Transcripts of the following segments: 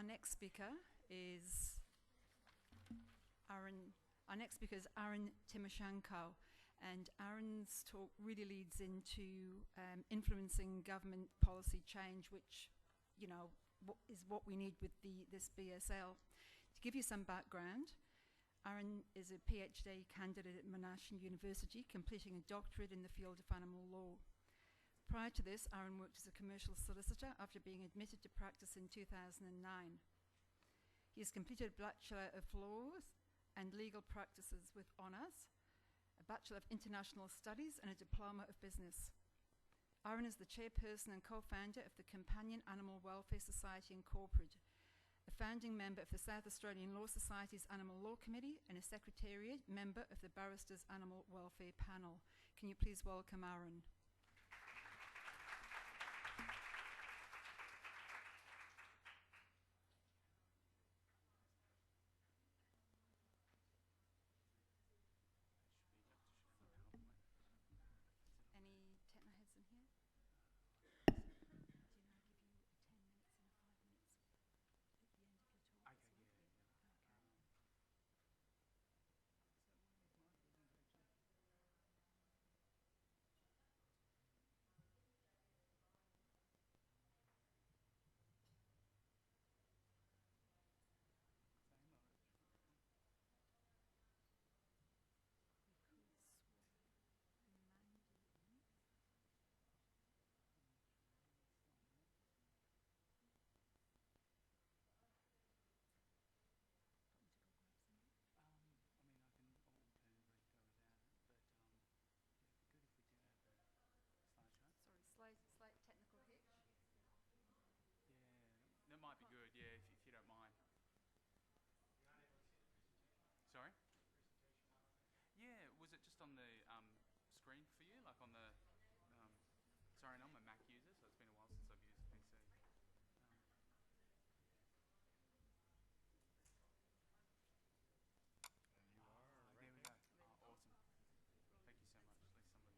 our next speaker is Aaron. Our next speaker is Aaron Timoshanko, and Aaron's talk really leads into influencing government policy change, which, you know, is what we need with this BSL. To give you some background, Aaron is a PhD candidate at Monash University, completing a doctorate in the field of animal law. Prior to this, Aaron worked as a commercial solicitor after being admitted to practice in 2009. He has completed a Bachelor of Laws and Legal Practices with honours, a Bachelor of International Studies and a Diploma of Business. Aaron is the chairperson and co-founder of the Companion Animal Welfare Society Incorporated, a founding member of the South Australian Law Society's Animal Law Committee and a secretariat member of the Barristers Animal Welfare Panel. Can you please welcome Aaron? Slight technical hitch. Yeah, that might be good, yeah, if you don't mind. Sorry? Yeah, was it just on the screen for you? Like on the... sorry, no, I'm a Mac user, so it's been a while since I've used a PC. And you are right there we go. Oh, awesome. Thank you so much. At least somebody...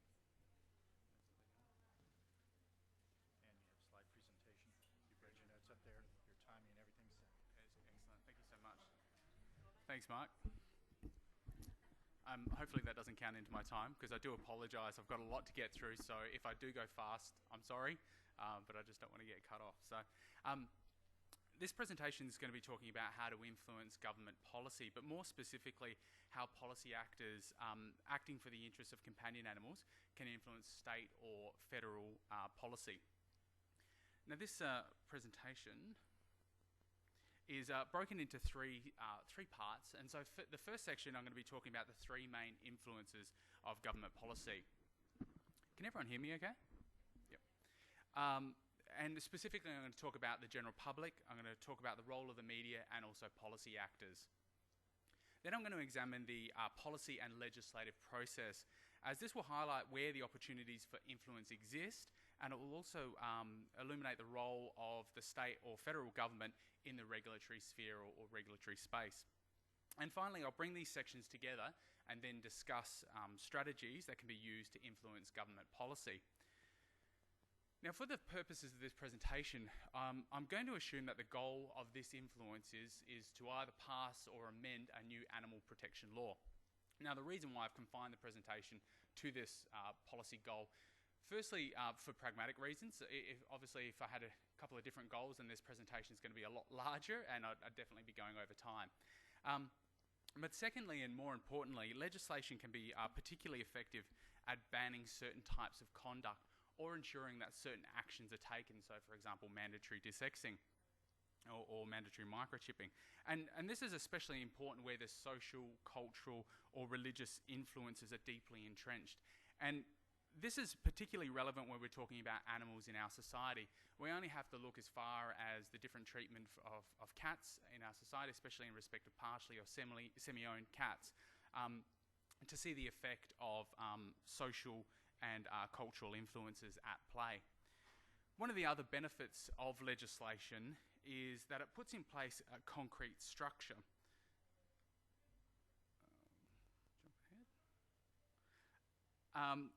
And you have slide presentation. You've got your notes up there, your timing and everything's set. Excellent. Thank you so much. Thanks, Mark. Hopefully that doesn't count into my time, because I do apologise. I've got a lot to get through, so if I do go fast, I'm sorry, but I just don't want to get cut off. So this presentation is going to be talking about how to influence government policy, but more specifically how policy actors acting for the interests of companion animals can influence state or federal policy. Now this presentation is broken into three parts, and so the first section I'm going to be talking about the three main influences of government policy. Can everyone hear me okay? Yep. And specifically I'm going to talk about the general public, I'm going to talk about the role of the media and also policy actors. Then I'm going to examine the policy and legislative process, as this will highlight where the opportunities for influence exist, and it will also illuminate the role of the state or federal government in the regulatory sphere or regulatory space. And finally, I'll bring these sections together and then discuss strategies that can be used to influence government policy. Now, for the purposes of this presentation, I'm going to assume that the goal of this influence is to either pass or amend a new animal protection law. Now, the reason why I've confined the presentation to this policy goal, firstly, for pragmatic reasons. Obviously, if I had a couple of different goals, then this presentation is going to be a lot larger, and I'd definitely be going over time. But secondly, and more importantly, legislation can be particularly effective at banning certain types of conduct or ensuring that certain actions are taken. So, for example, mandatory desexing or mandatory microchipping. And this is especially important where the social, cultural, or religious influences are deeply entrenched. And this is particularly relevant when we're talking about animals in our society. We only have to look as far as the different treatment of cats in our society, especially in respect of partially or semi-owned cats, to see the effect of social and cultural influences at play. One of the other benefits of legislation is that it puts in place a concrete structure.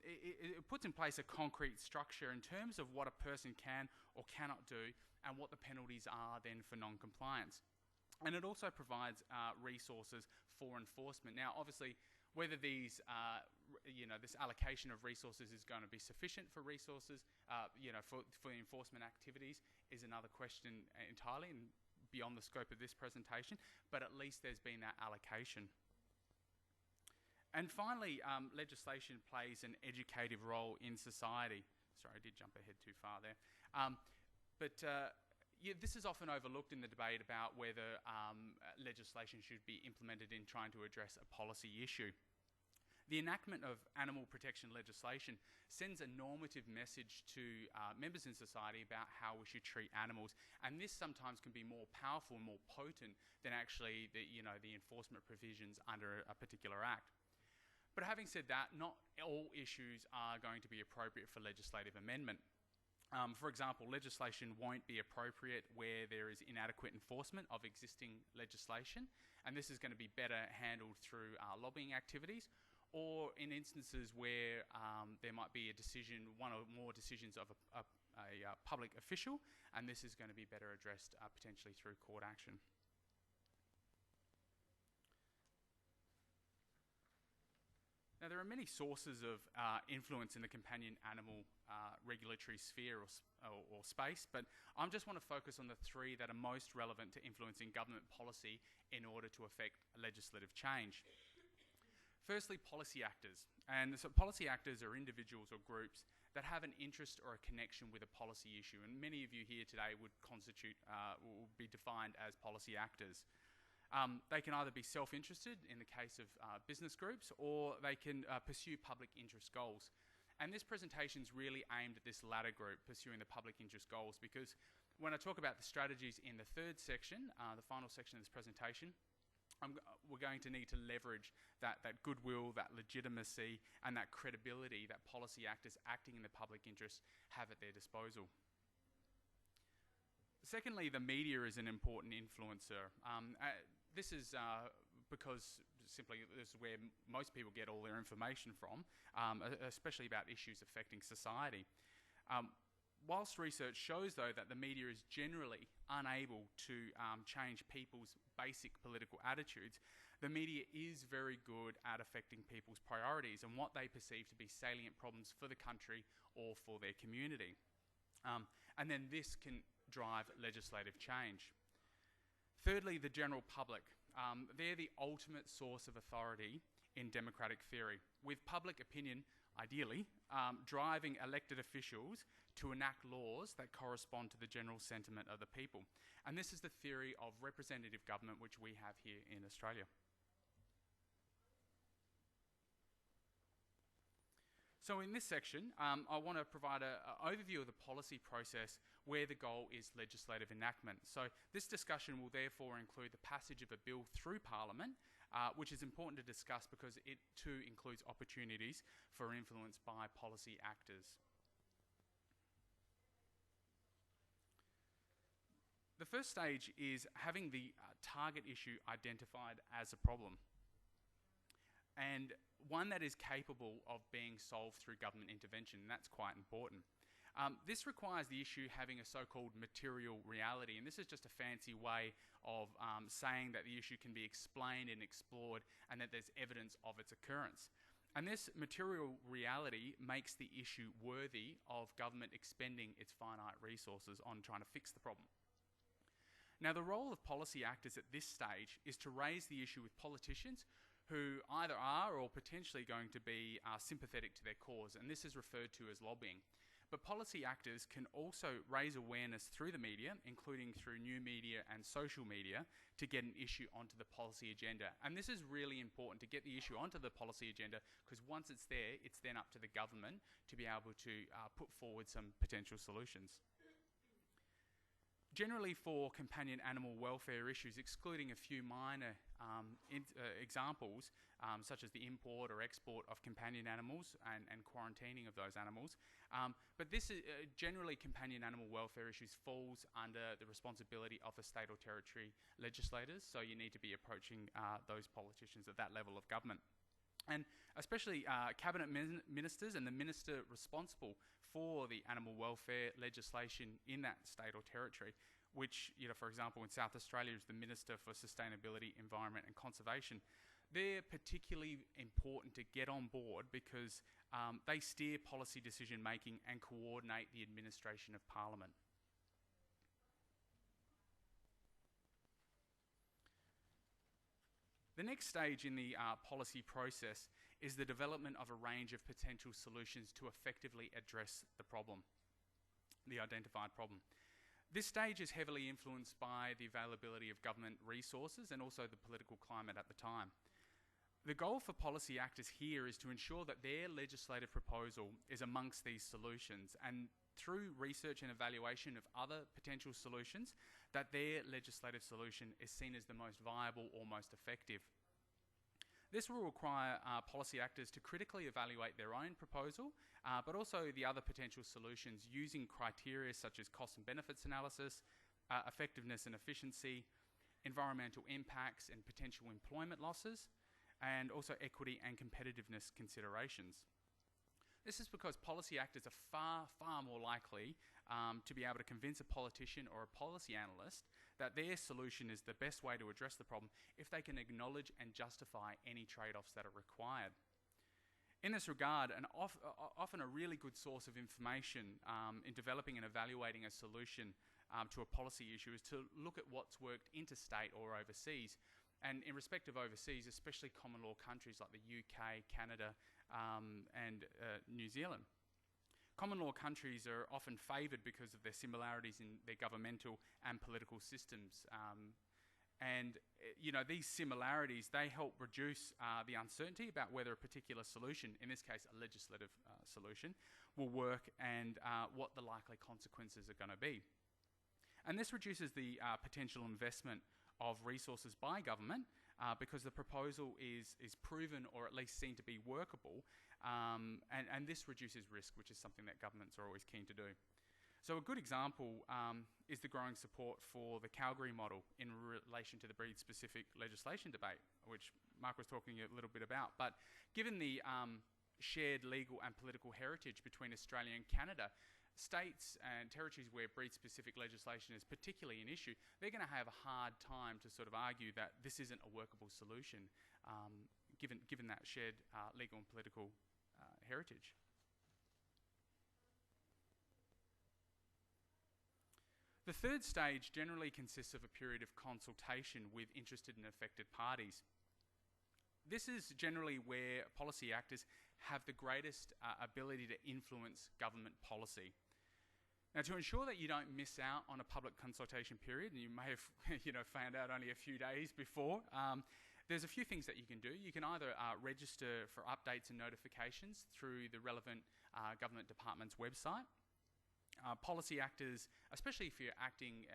It puts in place a concrete structure in terms of what a person can or cannot do and what the penalties are then for non-compliance. And it also provides resources for enforcement. Now, obviously, whether these, this allocation of resources is going to be sufficient for resources, for enforcement activities is another question entirely and beyond the scope of this presentation, but at least there's been that allocation. And finally, legislation plays an educative role in society. Sorry, I did jump ahead too far there. This is often overlooked in the debate about whether legislation should be implemented in trying to address a policy issue. The enactment of animal protection legislation sends a normative message to members in society about how we should treat animals, and this sometimes can be more powerful and more potent than actually the enforcement provisions under a particular act. But having said that, not all issues are going to be appropriate for legislative amendment. For example, legislation won't be appropriate where there is inadequate enforcement of existing legislation, and this is going to be better handled through lobbying activities, or in instances where there might be a decision, one or more decisions of a public official, and this is going to be better addressed potentially through court action. Now, there are many sources of influence in the companion animal regulatory sphere or space, but I just want to focus on the three that are most relevant to influencing government policy in order to affect legislative change. Firstly, policy actors. And so policy actors are individuals or groups that have an interest or a connection with a policy issue, and many of you here today would will be defined as policy actors. They can either be self-interested in the case of business groups, or they can pursue public interest goals. And this presentation is really aimed at this latter group, pursuing the public interest goals, because when I talk about the strategies in the third section, the final section of this presentation, we're going to need to leverage that goodwill, that legitimacy, and that credibility that policy actors acting in the public interest have at their disposal. Secondly, the media is an important influencer. This is because simply this is where most people get all their information from, especially about issues affecting society. Whilst research shows, though, that the media is generally unable to change people's basic political attitudes, the media is very good at affecting people's priorities and what they perceive to be salient problems for the country or for their community. And then this can drive legislative change. Thirdly, the general public. They're the ultimate source of authority in democratic theory, with public opinion, ideally, driving elected officials to enact laws that correspond to the general sentiment of the people. And this is the theory of representative government which we have here in Australia. So in this section, I want to provide an overview of the policy process where the goal is legislative enactment. So this discussion will therefore include the passage of a bill through Parliament, which is important to discuss because it too includes opportunities for influence by policy actors. The first stage is having the target issue identified as a problem, and one that is capable of being solved through government intervention, and that's quite important. This requires the issue having a so-called material reality, and this is just a fancy way of saying that the issue can be explained and explored and that there's evidence of its occurrence. And this material reality makes the issue worthy of government expending its finite resources on trying to fix the problem. Now, the role of policy actors at this stage is to raise the issue with politicians who either are or potentially going to be sympathetic to their cause, and this is referred to as lobbying. But policy actors can also raise awareness through the media, including through new media and social media, to get an issue onto the policy agenda. And this is really important to get the issue onto the policy agenda, because once it's there, it's then up to the government to be able to put forward some potential solutions. Generally, for companion animal welfare issues, excluding a few minor examples, such as the import or export of companion animals and quarantining of those animals, but this is, generally companion animal welfare issues falls under the responsibility of the state or territory legislators, so you need to be approaching those politicians at that level of government. And especially cabinet ministers and the minister responsible for the animal welfare legislation in that state or territory, which, for example, in South Australia is the Minister for Sustainability, Environment and Conservation. They're particularly important to get on board because they steer policy decision making and coordinate the administration of Parliament. The next stage in the policy process is the development of a range of potential solutions to effectively address the problem, the identified problem. This stage is heavily influenced by the availability of government resources and also the political climate at the time. The goal for policy actors here is to ensure that their legislative proposal is amongst these solutions, and through research and evaluation of other potential solutions, that their legislative solution is seen as the most viable or most effective. This will require policy actors to critically evaluate their own proposal, but also the other potential solutions using criteria such as cost and benefits analysis, effectiveness and efficiency, environmental impacts and potential employment losses, and also equity and competitiveness considerations. This is because policy actors are far more likely to be able to convince a politician or a policy analyst that their solution is the best way to address the problem if they can acknowledge and justify any trade-offs that are required. In this regard, often a really good source of information in developing and evaluating a solution to a policy issue is to look at what's worked interstate or overseas. And in respect of overseas, especially common law countries like the UK, Canada, and New Zealand. Common law countries are often favoured because of their similarities in their governmental and political systems. These similarities, they help reduce the uncertainty about whether a particular solution, in this case a legislative solution, will work and what the likely consequences are going to be. And this reduces the potential investment of resources by government because the proposal is proven or at least seen to be workable, and this reduces risk, which is something that governments are always keen to do. So a good example is the growing support for the Calgary model in relation to the breed-specific legislation debate, which Mark was talking a little bit about. But given the shared legal and political heritage between Australia and Canada, states and territories where breed-specific legislation is particularly an issue, they're going to have a hard time to sort of argue that this isn't a workable solution, given that shared legal and political heritage. The third stage generally consists of a period of consultation with interested and affected parties. This is generally where policy actors have the greatest ability to influence government policy. Now, to ensure that you don't miss out on a public consultation period, and you may have found out only a few days before, there's a few things that you can do. You can either register for updates and notifications through the relevant government department's website. Policy actors, especially if you're acting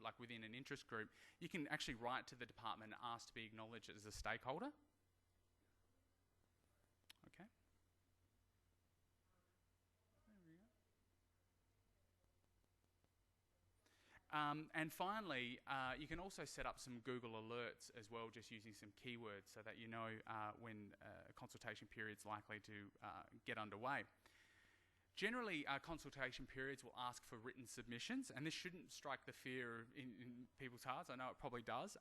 like within an interest group, you can actually write to the department and ask to be acknowledged as a stakeholder. Okay. And finally, you can also set up some Google alerts as well, just using some keywords so that you know when a consultation period is likely to get underway. Generally, consultation periods will ask for written submissions, and this shouldn't strike the fear in people's hearts. I know it probably does.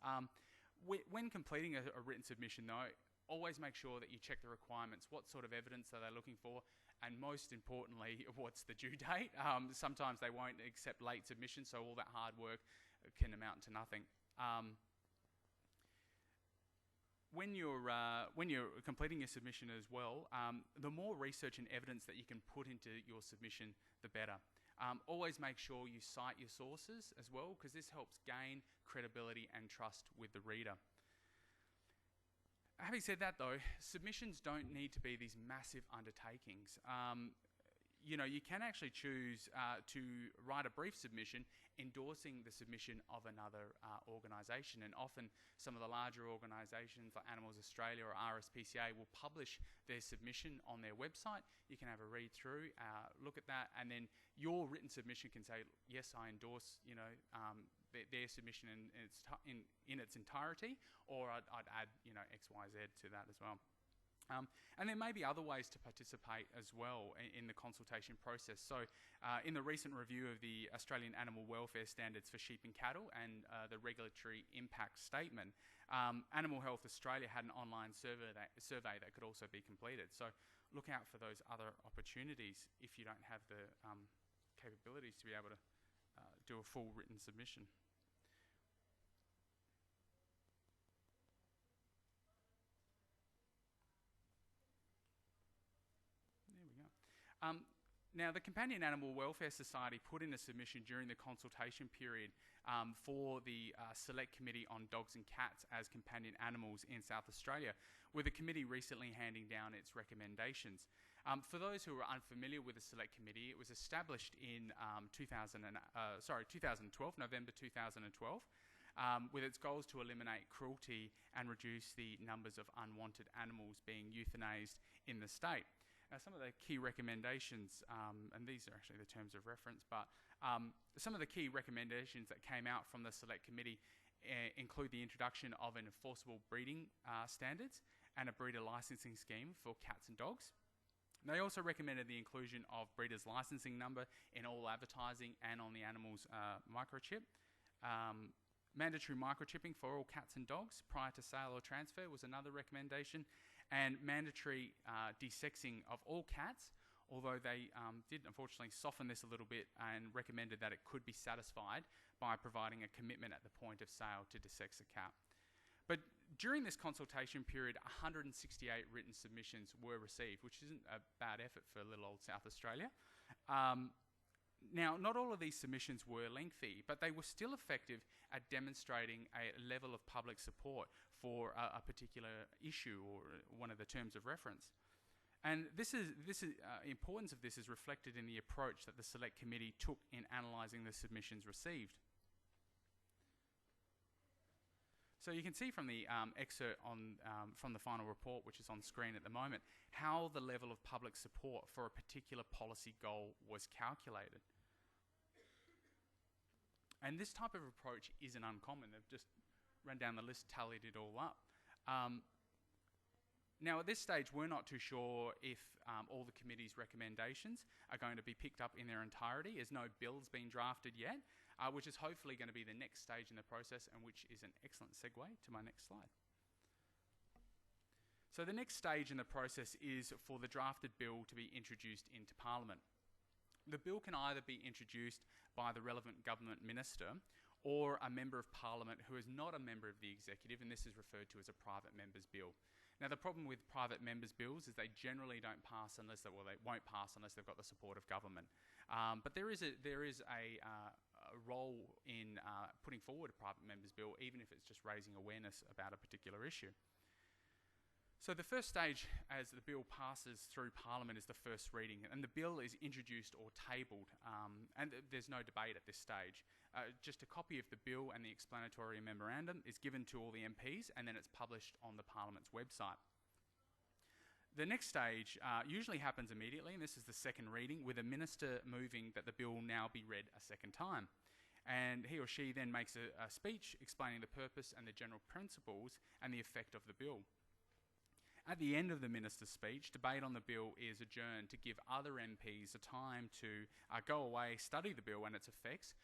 When completing a written submission, though, always make sure that you check the requirements. What sort of evidence are they looking for? And most importantly, what's the due date? Sometimes they won't accept late submissions, so all that hard work can amount to nothing. When you're completing your submission as well, the more research and evidence that you can put into your submission, the better. Always make sure you cite your sources as well, because this helps gain credibility and trust with the reader. Having said that, though, submissions don't need to be these massive undertakings. You can actually choose to write a brief submission endorsing the submission of another organisation, and often some of the larger organisations like Animals Australia or RSPCA will publish their submission on their website. You can have a read through, look at that, and then your written submission can say, yes, I endorse their submission in its entirety, or I'd add X, Y, Z to that as well. And there may be other ways to participate as well in the consultation process. So in the recent review of the Australian Animal Welfare Standards for Sheep and Cattle and the Regulatory Impact Statement, Animal Health Australia had an online survey that could also be completed. So look out for those other opportunities if you don't have the capabilities to be able to do a full written submission. Now, the Companion Animal Welfare Society put in a submission during the consultation period for the Select Committee on Dogs and Cats as companion animals in South Australia, with the committee recently handing down its recommendations. For those who are unfamiliar with the Select Committee, it was established in 2012, November 2012, with its goals to eliminate cruelty and reduce the numbers of unwanted animals being euthanized in the state. Now, some of the key recommendations, and these are actually the terms of reference, but some of the key recommendations that came out from the Select Committee include the introduction of an enforceable breeding standards and a breeder licensing scheme for cats and dogs. They also recommended the inclusion of breeders' licensing number in all advertising and on the animal's microchip. Mandatory microchipping for all cats and dogs prior to sale or transfer was another recommendation, and mandatory desexing of all cats, although they did unfortunately soften this a little bit and recommended that it could be satisfied by providing a commitment at the point of sale to desex a cat. But during this consultation period, 168 written submissions were received, which isn't a bad effort for little old South Australia. Now, not all of these submissions were lengthy, but they were still effective at demonstrating a level of public support for a particular issue or one of the terms of reference. And importance of this is reflected in the approach that the Select Committee took in analysing the submissions received. So you can see from the excerpt from the final report, which is on screen at the moment, how the level of public support for a particular policy goal was calculated. And this type of approach isn't uncommon. They've just run down the list, tallied it all up. Now, at this stage, we're not too sure if all the committee's recommendations are going to be picked up in their entirety. There's no bills being drafted yet, which is hopefully going to be the next stage in the process, and which is an excellent segue to my next slide. So the next stage in the process is for the drafted bill to be introduced into Parliament. The bill can either be introduced by the relevant government minister or a member of Parliament who is not a member of the executive, and this is referred to as a private member's bill. Now, the problem with private members' bills is they generally don't pass unless they won't pass unless they've got the support of government. But there is a role in putting forward a private member's bill, even if it's just raising awareness about a particular issue. So the first stage, as the bill passes through Parliament, is the first reading, and the bill is introduced or tabled, and there's no debate at this stage. Just a copy of the bill and the explanatory memorandum is given to all the MPs, and then it's published on the Parliament's website. The next stage usually happens immediately, and this is the second reading, with a minister moving that the bill now be read a second time. And he or she then makes a speech explaining the purpose and the general principles and the effect of the bill. At the end of the minister's speech, debate on the bill is adjourned to give other MPs a time to go away, study the bill and its effects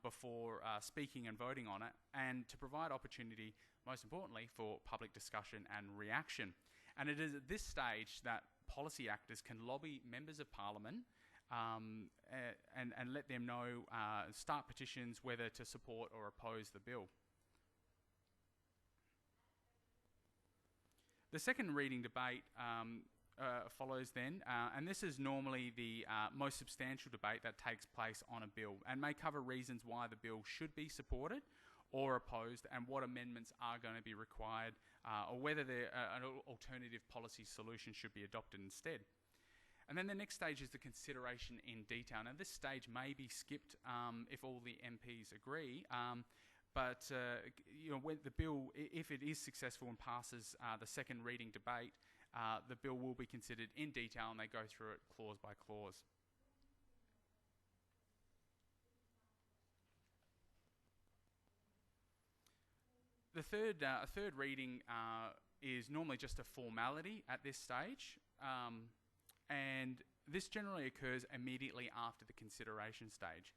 before speaking and voting on it, and to provide opportunity, most importantly, for public discussion and reaction. And it is at this stage that policy actors can lobby members of Parliament and let them know, start petitions whether to support or oppose the bill. The second reading debate follows then, and this is normally the most substantial debate that takes place on a bill and may cover reasons why the bill should be supported or opposed and what amendments are going to be required or whether an alternative policy solution should be adopted instead. And then the next stage is the consideration in detail. Now, this stage may be skipped if all the MPs agree, but when the bill, if it is successful and passes the second reading debate, the bill will be considered in detail and they go through it clause by clause. The third reading is normally just a formality at this stage, and this generally occurs immediately after the consideration stage.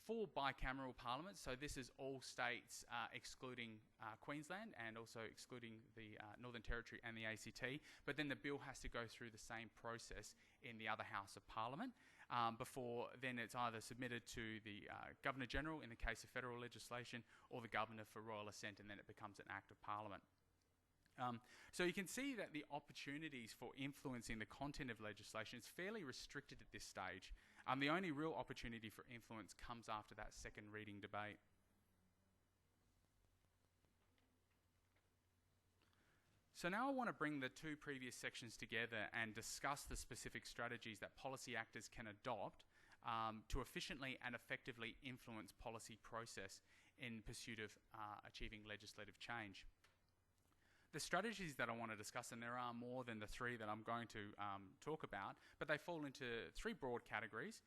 For bicameral parliaments, so this is all states excluding Queensland and also excluding the Northern Territory and the ACT, but then the bill has to go through the same process in the other House of Parliament before then it's either submitted to the Governor-General in the case of federal legislation or the Governor for royal assent, and then it becomes an Act of Parliament. So you can see that the opportunities for influencing the content of legislation is fairly restricted at this stage. The only real opportunity for influence comes after that second reading debate. So now I want to bring the two previous sections together and discuss the specific strategies that policy actors can adopt to efficiently and effectively influence policy process in pursuit of achieving legislative change. The strategies that I want to discuss, and there are more than the three that I'm going to talk about, but they fall into three broad categories.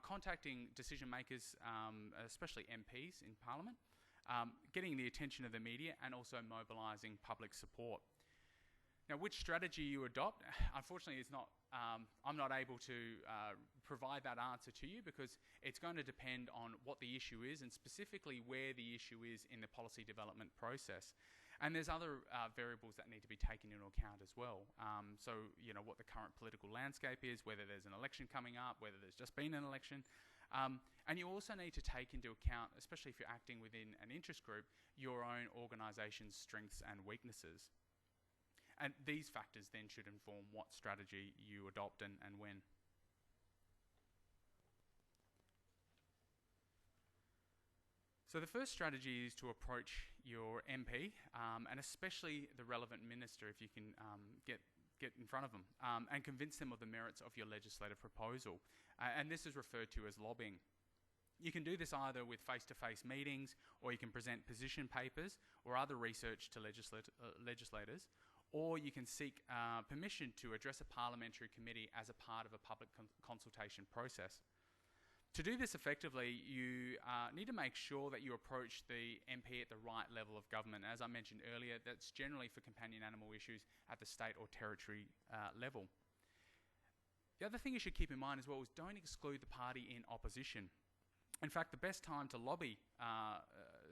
Contacting decision makers, especially MPs in Parliament, getting the attention of the media, and also mobilising public support. Now, which strategy you adopt, unfortunately, is not. I'm not able to provide that answer to you because it's going to depend on what the issue is and specifically where the issue is in the policy development process. And there's other variables that need to be taken into account as well. So, you know, what the current political landscape is, whether there's an election coming up, whether there's just been an election. And you also need to take into account, especially if you're acting within an interest group, your own organisation's strengths and weaknesses. And these factors then should inform what strategy you adopt and when. So the first strategy is to approach your MP, and especially the relevant minister if you can get in front of them, and convince them of the merits of your legislative proposal. And this is referred to as lobbying. You can do this either with face-to-face meetings, or you can present position papers or other research to legislators, or you can seek permission to address a parliamentary committee as a part of a public consultation process. To do this effectively, you need to make sure that you approach the MP at the right level of government. As I mentioned earlier, that's generally for companion animal issues at the state or territory level. The other thing you should keep in mind as well is don't exclude the party in opposition. In fact, the best time to lobby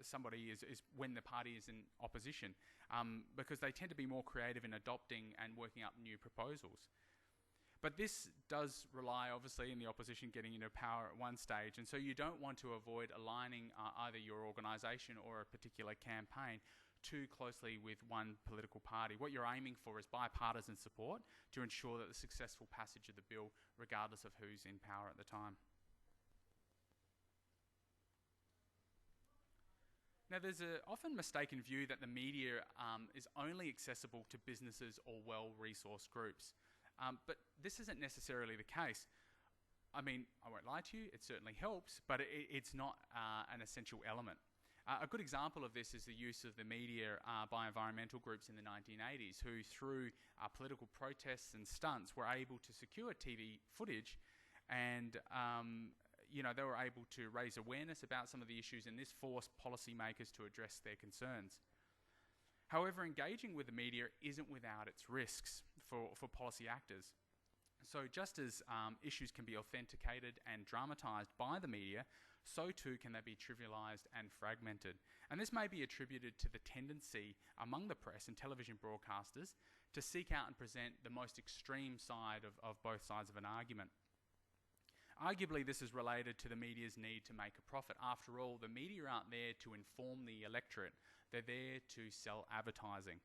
somebody is when the party is in opposition, because they tend to be more creative in adopting and working up new proposals. But this does rely, obviously, in the opposition getting into power at one stage, and so you don't want to avoid aligning either your organisation or a particular campaign too closely with one political party. What you're aiming for is bipartisan support to ensure that the successful passage of the bill, regardless of who's in power at the time. Now, there's an often mistaken view that the media is only accessible to businesses or well-resourced groups. But this isn't necessarily the case. I mean, I won't lie to you, it certainly helps, but it's not an essential element. A good example of this is the use of the media by environmental groups in the 1980s, who through political protests and stunts were able to secure TV footage, and you know, they were able to raise awareness about some of the issues, and this forced policymakers to address their concerns. However, engaging with the media isn't without its risks for policy actors. So just as issues can be authenticated and dramatised by the media, so too can they be trivialised and fragmented. And this may be attributed to the tendency among the press and television broadcasters to seek out and present the most extreme side of both sides of an argument. Arguably, this is related to the media's need to make a profit. After all, the media aren't there to inform the electorate. They're there to sell advertising.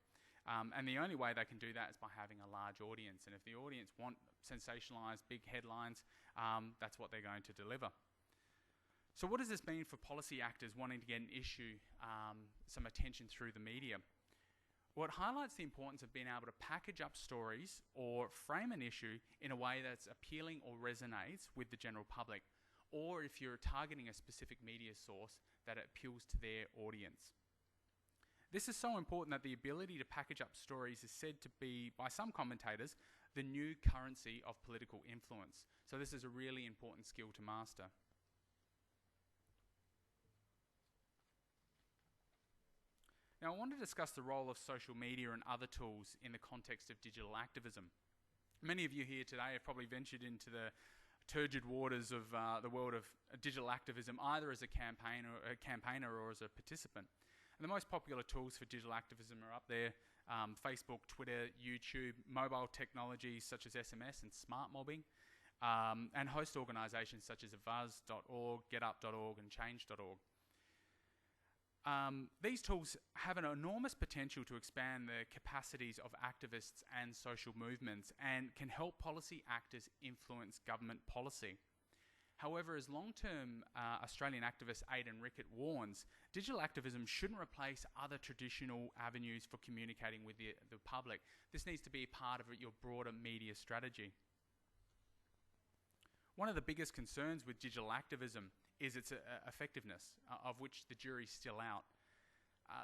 And the only way they can do that is by having a large audience. And if the audience want sensationalised big headlines, that's what they're going to deliver. So what does this mean for policy actors wanting to get an issue some attention through the media? Well, it highlights the importance of being able to package up stories or frame an issue in a way that's appealing or resonates with the general public, or if you're targeting a specific media source, that it appeals to their audience. This is so important that the ability to package up stories is said to be, by some commentators, the new currency of political influence. So this is a really important skill to master. Now, I want to discuss the role of social media and other tools in the context of digital activism. Many of you here today have probably ventured into the turgid waters of the world of digital activism, either as a campaigner or as a participant. And the most popular tools for digital activism are up there: Facebook, Twitter, YouTube, mobile technologies such as SMS and smart mobbing, and host organisations such as avaz.org, getup.org and change.org. These tools have an enormous potential to expand the capacities of activists and social movements and can help policy actors influence government policy. However, as long-term Australian activist Aidan Rickett warns, digital activism shouldn't replace other traditional avenues for communicating with the public. This needs to be part of your broader media strategy. One of the biggest concerns with digital activism is its effectiveness, of which the jury's still out.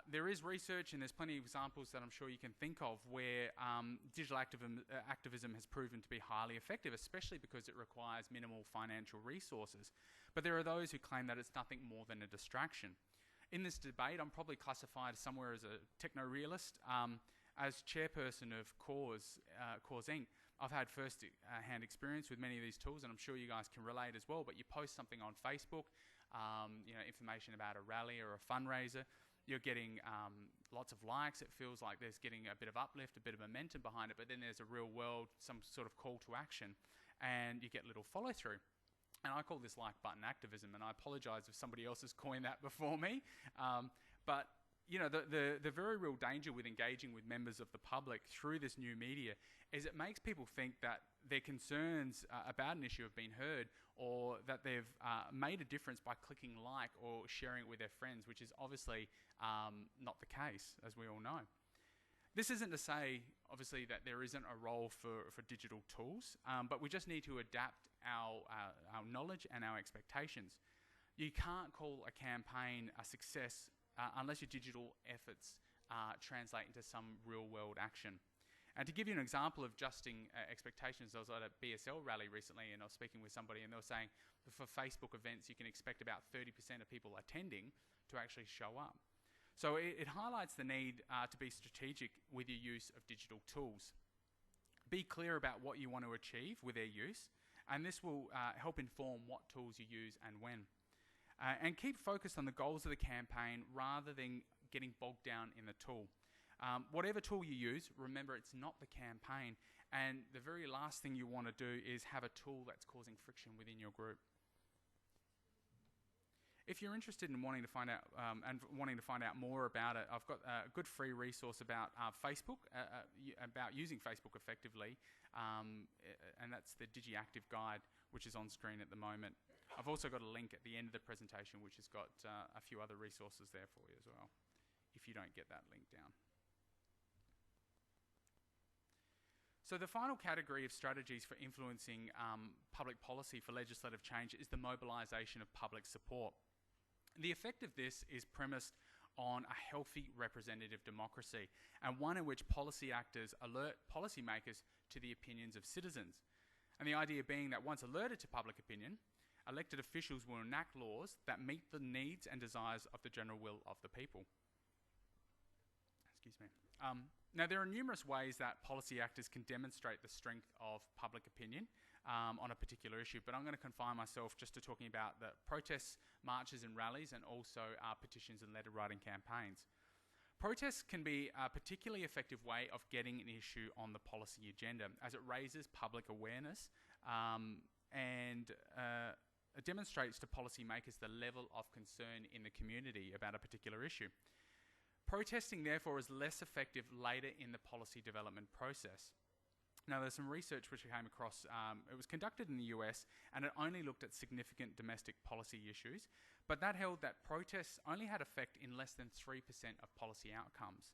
There is research, and there's plenty of examples that I'm sure you can think of, where digital activism has proven to be highly effective, especially because it requires minimal financial resources. But there are those who claim that it's nothing more than a distraction. In this debate, I'm probably classified somewhere as a techno-realist. As chairperson of Cause Inc., I've had first-hand experience with many of these tools, and I'm sure you guys can relate as well. But you post something on Facebook, information about a rally or a fundraiser, you're getting lots of likes. It feels like there's getting a bit of uplift, a bit of momentum behind it, but then there's a real world, some sort of call to action, and you get little follow-through. And I call this like button activism, and I apologise if somebody else has coined that before me. But you know, the very real danger with engaging with members of the public through this new media is it makes people think that their concerns about an issue have been heard, or that they've made a difference by clicking like or sharing it with their friends, which is obviously not the case, as we all know. This isn't to say, obviously, that there isn't a role for digital tools, but we just need to adapt our knowledge and our expectations. You can't call a campaign a success unless your digital efforts translate into some real-world action. And to give you an example of adjusting expectations, I was at a BSL rally recently, and I was speaking with somebody, and they were saying for Facebook events, you can expect about 30% of people attending to actually show up. So it highlights the need to be strategic with your use of digital tools. Be clear about what you want to achieve with their use, and this will help inform what tools you use and when. And keep focused on the goals of the campaign rather than getting bogged down in the tool. Whatever tool you use, remember it's not the campaign, and the very last thing you want to do is have a tool that's causing friction within your group. If you're interested in wanting to find out more about it, I've got a good free resource about Facebook, about using Facebook effectively, and that's the DigiActive Guide, which is on screen at the moment. I've also got a link at the end of the presentation, which has got a few other resources there for you as well, if you don't get that link down. So the final category of strategies for influencing public policy for legislative change is the mobilisation of public support. The effect of this is premised on a healthy representative democracy, and one in which policy actors alert policymakers to the opinions of citizens. And the idea being that once alerted to public opinion, elected officials will enact laws that meet the needs and desires of the general will of the people. Excuse me. Now, there are numerous ways that policy actors can demonstrate the strength of public opinion on a particular issue, but I'm going to confine myself just to talking about the protests, marches and rallies, and also petitions and letter writing campaigns. Protests can be a particularly effective way of getting an issue on the policy agenda, as it raises public awareness and it demonstrates to policymakers the level of concern in the community about a particular issue. Protesting, therefore, is less effective later in the policy development process. Now, there's some research which I came across. It was conducted in the US, and it only looked at significant domestic policy issues, but that held that protests only had effect in less than 3% of policy outcomes.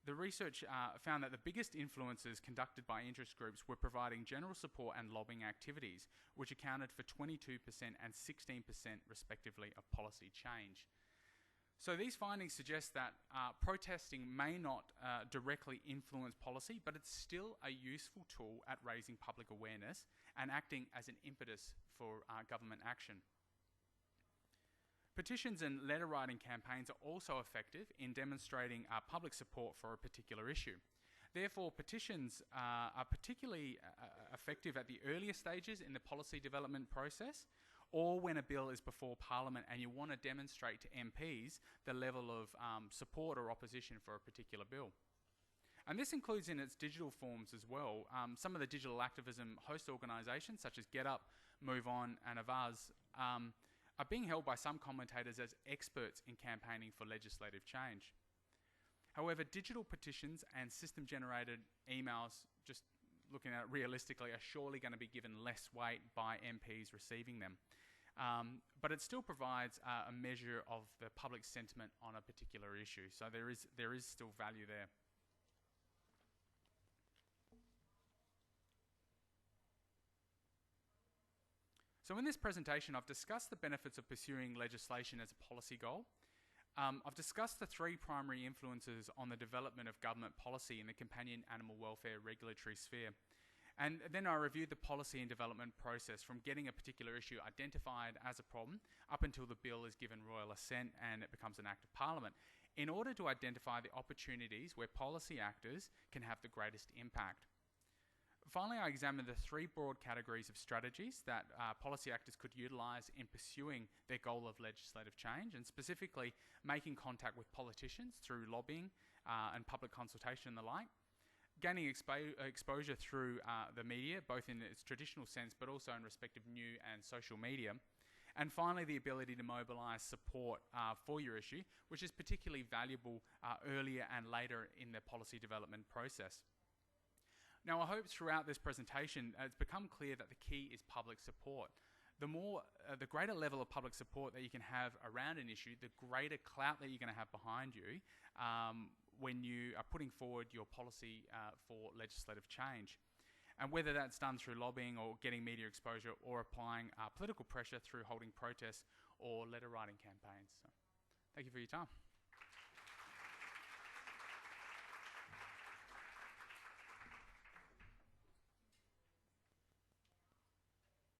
The research found that the biggest influences conducted by interest groups were providing general support and lobbying activities, which accounted for 22% and 16% respectively of policy change. So these findings suggest that protesting may not directly influence policy, but it's still a useful tool at raising public awareness and acting as an impetus for government action. Petitions and letter writing campaigns are also effective in demonstrating public support for a particular issue. Therefore, petitions are particularly effective at the earlier stages in the policy development process, or when a bill is before Parliament and you want to demonstrate to MPs the level of support or opposition for a particular bill. And this includes in its digital forms as well. Some of the digital activism host organisations such as GetUp, Move On and Avaz are being held by some commentators as experts in campaigning for legislative change. However, digital petitions and system-generated emails, just looking at it realistically, are surely going to be given less weight by MPs receiving them. But it still provides a measure of the public sentiment on a particular issue. So there is still value there. So in this presentation, I've discussed the benefits of pursuing legislation as a policy goal. I've discussed the three primary influences on the development of government policy in the companion animal welfare regulatory sphere. And then I reviewed the policy and development process from getting a particular issue identified as a problem up until the bill is given royal assent and it becomes an act of Parliament, in order to identify the opportunities where policy actors can have the greatest impact. Finally, I examined the three broad categories of strategies that policy actors could utilise in pursuing their goal of legislative change, and specifically making contact with politicians through lobbying and public consultation and the like, gaining exposure through the media, both in its traditional sense but also in respect of new and social media, and finally the ability to mobilise support for your issue, which is particularly valuable earlier and later in the policy development process. Now, I hope throughout this presentation it's become clear that the key is public support. The greater level of public support that you can have around an issue, the greater clout that you're going to have behind you when you are putting forward your policy for legislative change. And whether that's done through lobbying or getting media exposure or applying political pressure through holding protests or letter writing campaigns. So, thank you for your time.